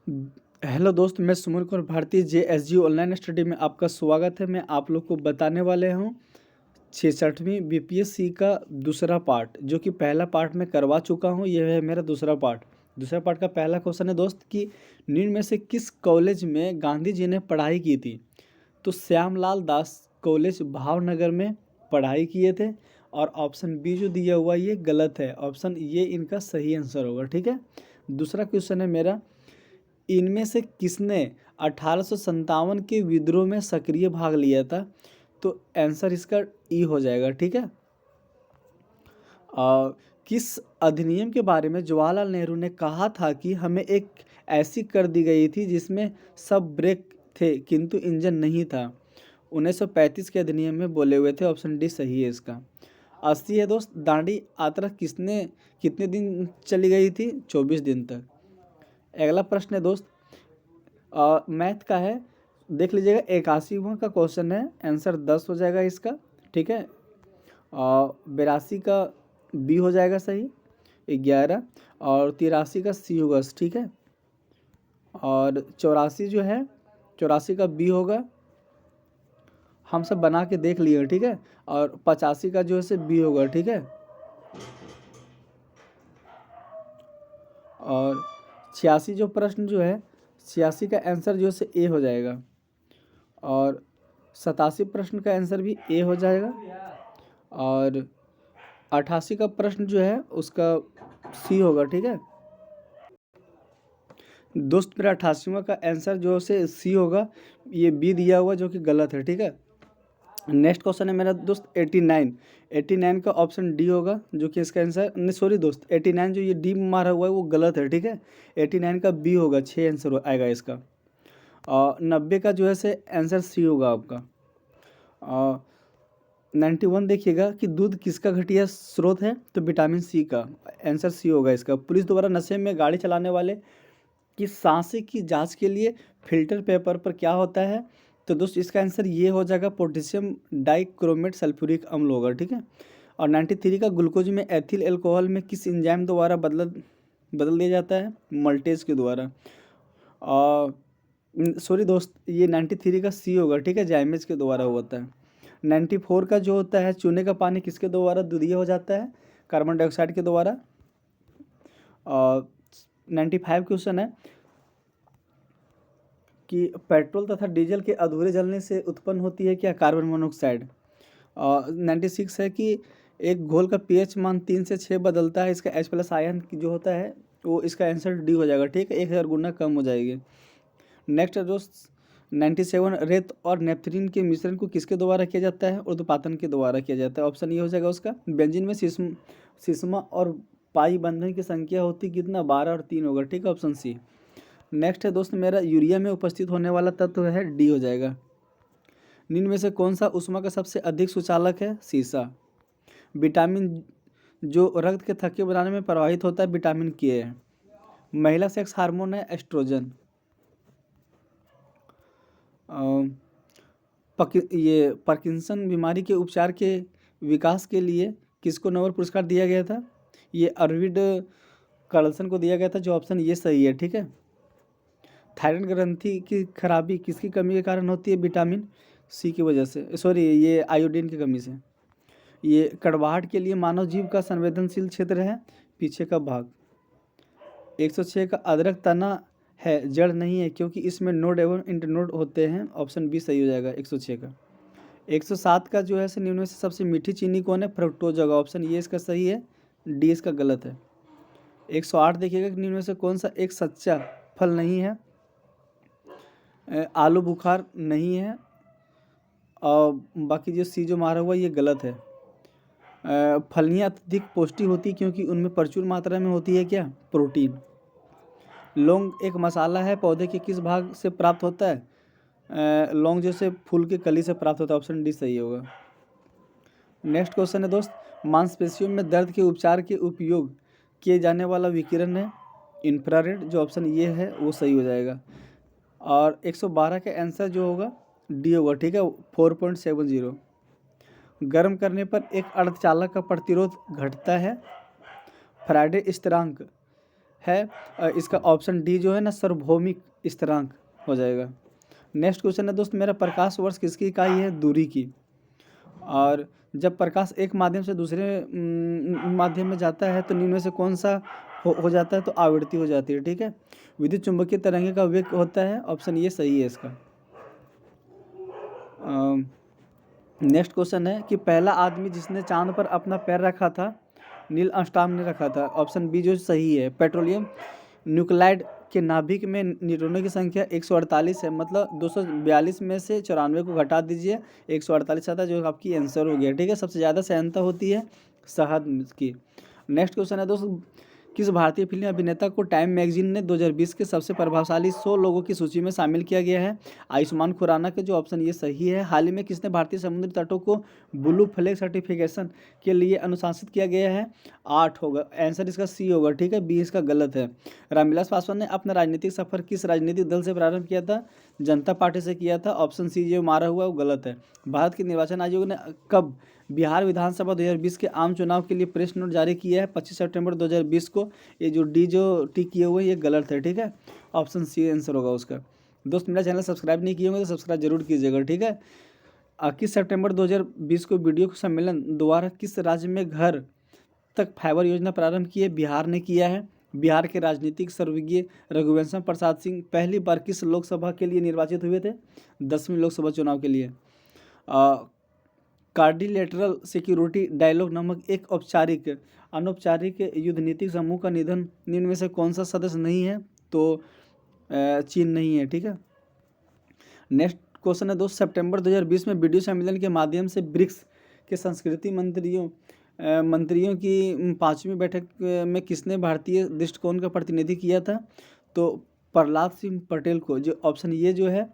Hello दोस्त, मैं Suman Kumar Bharti JSG online study में आपका स्वागत है। मैं आप लोग को बताने वाले हूँ 66वीं BPSC का दूसरा पार्ट, जो कि पहला पार्ट मैं करवा चुका हूँ। यह है मेरा दूसरा पार्ट। दूसरा पार्ट का पहला क्वेश्चन है दोस्त कि निम्न में से किस कॉलेज में गांधी जी ने पढ़ाई की थी। तो श्यामलाल दास कॉलेज भावनगर में पढ़ाई किए थे। और ऑप्शन बी जो दिया हुआ ये गलत है, ऑप्शन ये इनका सही आंसर होगा। ठीक है। दूसरा क्वेश्चन है मेरा, इनमें से किसने 1857 के विद्रोह में सक्रिय भाग लिया था। तो आंसर इसका ई हो जाएगा। ठीक है। किस अधिनियम के बारे में जवाहरलाल नेहरू ने कहा था कि हमें एक ऐसी कर दी गई थी जिसमें सब ब्रेक थे किंतु इंजन नहीं था। 1935 के अधिनियम में बोले हुए थे। ऑप्शन डी सही है इसका। 80 है दोस्त, दांडी यात्रा कितने दिन चली गई थी। 24 दिन तक। अगला प्रश्न है दोस्त, मैथ का है, देख लीजिएगा। 81वां का क्वेश्चन है, आंसर 10 हो जाएगा इसका। ठीक है। 82 का बी हो जाएगा सही, 11। और 83 का सी होगा। ठीक है। और 84 जो है, 84 का बी होगा। हम सब बना के देख लिए। ठीक है। और 85 का जो है से बी होगा। ठीक है। और 86 जो प्रश्न जो है, 86 का आंसर जो है से ए हो जाएगा। और 87 प्रश्न का आंसर भी ए हो जाएगा। और 88 का प्रश्न जो है उसका सी होगा। ठीक है दोस्त, मेरा 88वां का आंसर जो से सी होगा। ये बी दिया हुआ जो कि गलत है। ठीक है। नेक्स्ट क्वेश्चन है मेरा दोस्त 89 का ऑप्शन डी होगा, जो कि इसका आंसर नहीं, सॉरी दोस्त, 89 जो ये डी मारा हुआ है वो गलत है। ठीक है। 89 का बी होगा, 6 आंसर आएगा इसका। और 90 का जो है से आंसर सी होगा आपका। 91 देखिएगा कि दूध किसका घटिया स्रोत है। तो विटामिन सी का, आंसर सी होगा इसका। पुलिस द्वारा नशे में गाड़ी चलाने वाले की सांसें की जांच के लिए फिल्टर पेपर पर क्या होता है। तो दोस्त इसका आंसर ये हो जाएगा, पोटेशियम डाइक्रोमेट सल्फ्यूरिक अम्ल होगा। ठीक है। और 93 का ग्लूकोज में एथिल एल्कोहल में किस एंजाइम द्वारा बदल दिया जाता है। मल्टेज के द्वारा। और सॉरी दोस्त, ये 93 का सी होगा। ठीक है। जाइमेज के द्वारा होता है। 94 का जो होता है, चूने का पानी किसके द्वारा दूषित हो जाता है। कार्बन डाइऑक्साइड के द्वारा। और 95 क्वेश्चन है कि पेट्रोल तथा डीजल के अधूरे जलने से उत्पन्न होती है क्या, कार्बन मोनोऑक्साइड। 96 है कि एक घोल का pH मान 3 से 6 बदलता है। इसका H+ आयन जो होता है वो, इसका आंसर डी हो जाएगा। ठीक है। 1000 गुना कम हो जाएगी। नेक्स्ट है दोस्त 97, रेत और नेपथलीन के मिश्रण को किसके द्वारा किया जाता है। ऊर्ध्वपातन के द्वारा किया जाता है। ऑप्शन ये हो जाएगा उसका। बेंजीन में सिस्मा और पाई बंधन की संख्या होती कितना, 12 और 3 होगा। ठीक है। Option C. नेक्स्ट है दोस्त मेरा, यूरिया में उपस्थित होने वाला तत्व है, डी हो जाएगा। निम्न में से कौन सा ऊष्मा का सबसे अधिक सुचालक है, सीसा। विटामिन जो रक्त के थक्के बनाने में प्रभावित होता है, विटामिन के है। महिला सेक्स हार्मोन है, एस्ट्रोजन। ये पार्किंसन बीमारी के उपचार के विकास के लिए किसको नोबेल पुरस्कार दिया गया था। ये अरविंद कार्लसन को दिया गया था, जो ऑप्शन ये सही है। ठीक है। थायराइड ग्रंथि की खराबी किसकी कमी के कारण होती है, विटामिन सी की वजह से, सॉरी ये आयोडीन की कमी से। ये कड़वाहट के लिए मानव जीव का संवेदनशील क्षेत्र है, पीछे का भाग। 106 का अदरक तना है, जड़ नहीं है, क्योंकि इसमें नोड एवं इंटरनोड होते हैं। ऑप्शन बी सही हो जाएगा 106 का। 107 का जो है निम्न में से सबसे मीठी चीनी कौन है, फ्रक्टोज होगा। ऑप्शन ये इसका सही है, डी इसका गलत है। 108 देखिएगा कि निम्न में से कौन सा एक सच्चा फल नहीं है। आलू बुखार नहीं है। और बाकी जो सी जो मारा हुआ ये गलत है। फलियाँ अत्यधिक पौष्टिक होती है क्योंकि उनमें प्रचुर मात्रा में होती है क्या, प्रोटीन। लौंग एक मसाला है, पौधे के किस भाग से प्राप्त होता है। लौंग जैसे फूल के कली से प्राप्त होता है। ऑप्शन डी सही होगा। नेक्स्ट क्वेश्चन है दोस्त, मांसपेशियों में दर्द के उपचार के उपयोग किए जाने वाला विकिरण है, इंफ्रारेड। जो ऑप्शन ये है वो सही हो जाएगा। और 112 का आंसर जो होगा डी होगा। ठीक है। 4.70। गर्म करने पर एक अर्धचालक का प्रतिरोध घटता है, फैराडे स्थिरांक है इसका ऑप्शन डी जो है ना सार्वभौमिक स्थिरांक हो जाएगा। नेक्स्ट क्वेश्चन है दोस्त मेरा, प्रकाश वर्ष किसकी इकाई है? दूरी की। और जब प्रकाश एक माध्यम से दूसरे माध्यम में जाता है तो निम्न में से कौन सा हो जाता है? तो आवृत्ति हो जाती है, ठीक है। विद्युत चुंबकीय तरंगे का वेग होता है, ऑप्शन ये सही है इसका। नेक्स्ट क्वेश्चन है कि पहला आदमी जिसने चांद पर अपना पैर रखा था, नील आर्मस्ट्रांग ने रखा था, ऑप्शन बी जो सही है। पेट्रोलियम न्यूक्लाइड के नाभिक में न्यूट्रॉनों की संख्या 148 है, मतलब 242 में से 94 को घटा दीजिए, 148 आता है, जो आपकी आंसर हो गया, ठीक है। सबसे ज़्यादा सहायता होती है शहद की। नेक्स्ट क्वेश्चन है दोस्तों, किस भारतीय फिल्म अभिनेता को टाइम मैगजीन ने 2020 के सबसे प्रभावशाली 100 लोगों की सूची में शामिल किया गया है? आयुष्मान खुराना के, जो ऑप्शन ये सही है। हाल ही में किसने भारतीय समुद्री तटों को ब्लू फ्लैग सर्टिफिकेशन के लिए अनुशासित किया गया है? 8 होगा, आंसर इसका सी होगा, ठीक है। बी इसका गलत है। रामविलास पासवान ने अपना राजनीतिक सफर किस राजनीतिक दल से प्रारंभ किया था? जनता पार्टी से किया था, ऑप्शन सी जो मारा हुआ वो गलत है। भारत के निर्वाचन आयोग ने कब बिहार विधानसभा 2020 के आम चुनाव के लिए प्रेस नोट जारी किया है? 25 सितंबर 2020 को। ये जो डी जो टिक किए हुए ये गलत है, ठीक है। ऑप्शन सी आंसर होगा उसका। दोस्त मेरा चैनल सब्सक्राइब नहीं किए होंगे तो सब्सक्राइब जरूर कीजिएगा, ठीक है। 21 सितंबर 2020 को वीडियो सम्मेलन द्वारा किस राज्य में घर तक फाइबर योजना प्रारंभ की है? बिहार ने किया है। बिहार के राजनीतिक सर्वज्ञ रघुवंश प्रसाद सिंह पहली बार किस लोकसभा के लिए निर्वाचित हुए थे? 10वीं लोकसभा चुनाव के लिए। कार्डिलेटरल सिक्योरिटी डायलॉग नामक एक औपचारिक अनौपचारिक युद्ध नीति समूह का निधन निम्न में से कौन सा सदस्य नहीं है? तो चीन नहीं है, ठीक है। नेक्स्ट क्वेश्चन है दोस्त, सितंबर 2020 में वीडियो सम्मेलन के माध्यम से ब्रिक्स के संस्कृति मंत्रियों की 5वीं बैठक में किसने भारतीय दृष्टिकोण का प्रतिनिधि किया था? तो प्रहलाद सिंह पटेल को, जो ऑप्शन ये जो है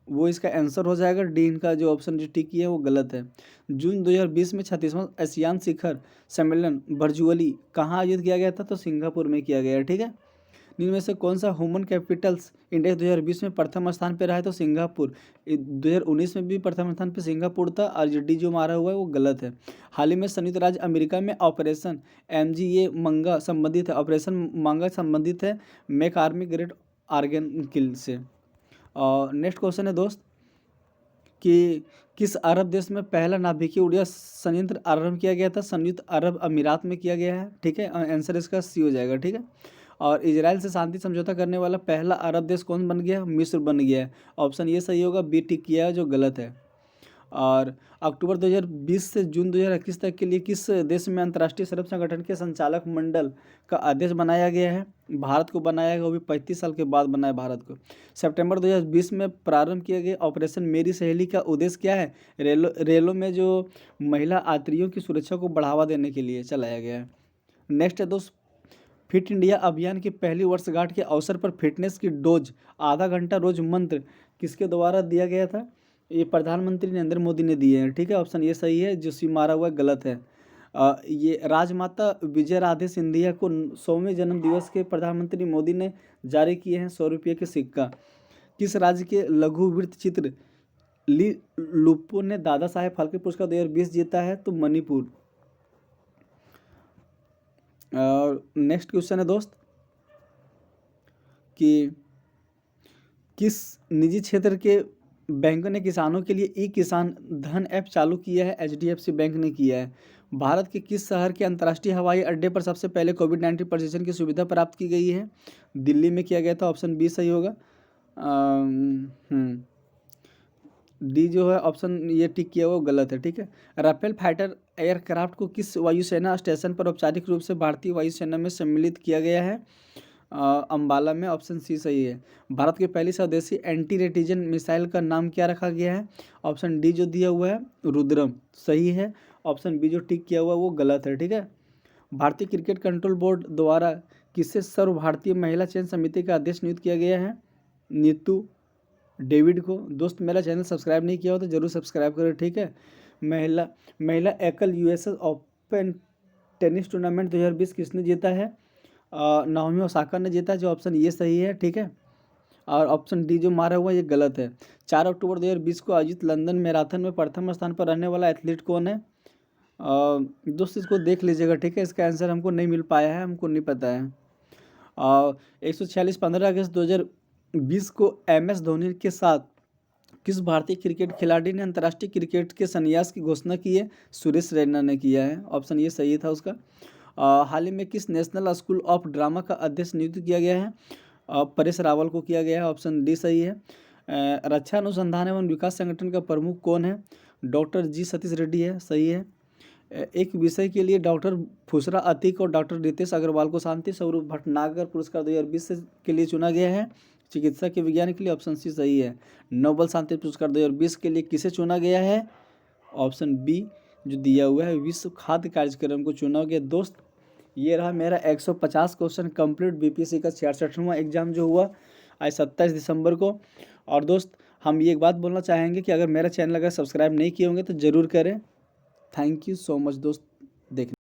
वो इसका आंसर हो जाएगा। डी इनका जो ऑप्शन जो टिक किया है वो गलत है। जून 2020 में 36वां आसियान शिखर सम्मेलन वर्चुअली कहाँ आयोजित किया गया था? तो सिंगापुर में किया गया है, ठीक है। इनमें से कौन सा ह्यूमन कैपिटल्स इंडेक्स 2020 में प्रथम स्थान पर रहा है? तो सिंगापुर। 2019 में भी प्रथम स्थान पर सिंगापुर था, और डी जो मारा हुआ है वो गलत है। हाल ही में संयुक्त राज्य अमेरिका में ऑपरेशन MGA मंगा संबंधित है, ऑपरेशन मांगा संबंधित है मेक आर्मी ग्रेट आर्गन किल से। और नेक्स्ट क्वेश्चन है दोस्त कि किस अरब देश में पहला नाभिकीय ऊर्जा संयंत्र आरंभ किया गया था? संयुक्त अरब अमीरात में किया गया है, ठीक है। आंसर इसका सी हो जाएगा, ठीक है। और इजराइल से शांति समझौता करने वाला पहला अरब देश कौन बन गया? मिस्र बन गया है, ऑप्शन ये सही होगा। बी टिक किया है जो गलत है। और अक्टूबर 2020 से जून 2021 तक के लिए किस देश में अंतर्राष्ट्रीय शराब संगठन के संचालक मंडल का अध्यक्ष बनाया गया है? भारत को बनाया गया, वो भी 35 साल के बाद बनाया भारत को। सितंबर 2020 में प्रारंभ किए गए ऑपरेशन मेरी सहेली का उद्देश्य क्या है? रेलों में जो महिला यात्रियों की सुरक्षा को बढ़ावा देने के लिए चलाया गया है। नेक्स्ट है दोस्त, फिट इंडिया अभियान की पहली वर्षगांठ के अवसर पर फिटनेस की डोज आधा घंटा रोज मंत्र किसके द्वारा दिया गया था? ये प्रधानमंत्री नरेंद्र मोदी ने दिए हैं, ठीक है। ऑप्शन ये सही है, जो सी मारा हुआ गलत है। ये राजमाता विजय राधे सिंधिया को 100वें जन्म दिवस के प्रधानमंत्री मोदी ने जारी किए हैं 100 रुपये के सिक्का। किस राज्य के लघु वृत्त चित्र ली लुप्पो ने दादा साहेब फाल्के पुरस्कार 2020 जीता है? तो मणिपुर। और नेक्स्ट क्वेश्चन है दोस्त कि किस निजी क्षेत्र के बैंक ने किसानों के लिए ई किसान धन ऐप चालू किया है? HDFC बैंक ने किया है। भारत के किस शहर के अंतर्राष्ट्रीय हवाई अड्डे पर सबसे पहले कोविड-19 परीक्षण की सुविधा प्राप्त की गई है? दिल्ली में किया गया था, ऑप्शन बी सही होगा। डी जो है ऑप्शन ये टिक किया हुआ गलत है, ठीक है। राफेल फाइटर एयरक्राफ्ट को किस वायुसेना स्टेशन पर औपचारिक रूप से भारतीय वायुसेना में सम्मिलित किया गया है? अंबाला में, ऑप्शन सी सही है। भारत की पहली स्वदेशी एंटी रेटिजन मिसाइल का नाम क्या रखा गया है? ऑप्शन डी जो दिया हुआ है रुद्रम सही है। ऑप्शन बी जो टिक किया हुआ है वो गलत है, ठीक है। भारतीय क्रिकेट कंट्रोल बोर्ड द्वारा किसे सर्व भारतीय महिला चयन समिति का अध्यक्ष नियुक्त किया गया है? नीतू डेविड को। दोस्त मेरा चैनल सब्सक्राइब नहीं किया हो तो जरूर सब्सक्राइब करें, ठीक है। महिला एकल US ओपन टेनिस टूर्नामेंट 2020 किसने जीता है? नाओमी ओसाका ने जीता, जो ऑप्शन ये सही है, ठीक है। और ऑप्शन डी जो मारा हुआ ये गलत है। 4 अक्टूबर 2020 को आयोजित लंदन मैराथन में प्रथम स्थान पर रहने वाला एथलीट कौन है? दोस्त इसको देख लीजिएगा, ठीक है। इसका आंसर हमको नहीं मिल पाया है, हमको नहीं पता है। 146 15 अगस्त 2020 को MS धोनी के साथ किस भारतीय क्रिकेट खिलाड़ी ने अंतर्राष्ट्रीय क्रिकेट के संन्यास की घोषणा की है? सुरेश रैना ने किया है। ऑप्शन ये सही था उसका। हाल ही में किस नेशनल स्कूल ऑफ ड्रामा का अध्यक्ष नियुक्त किया गया है? परेश रावल को किया गया है। ऑप्शन डी सही है। रक्षा अनुसंधान एवं विकास संगठन का प्रमुख कौन है? डॉक्टर जी सतीश रेड्डी है। सही है। एक विषय के लिए डॉक्टर फुसरा अतीक और डॉक्टर रितेश अग्रवाल को शांति स्वरूप भटनागर पुरस्कार 2020 के लिए चुना गया है। चिकित्सा के विज्ञान के लिए ऑप्शन सी सही है। नोबेल शांति पुरस्कार 2020 के लिए किसे चुना गया है? ऑप्शन बी जो दिया हुआ है विश्व खाद्य कार्यक्रम को चुना गया। दोस्त ये रहा मेरा 150 क्वेश्चन कंप्लीट बीपीएससी का 66वां एग्जाम जो हुआ आज 27 दिसंबर को। और दोस्त हम ये एक बात बोलना चाहेंगे कि अगर मेरा चैनल अगर सब्सक्राइब नहीं किए होंगे तो ज़रूर करें। थैंक यू सो मच दोस्त देखने।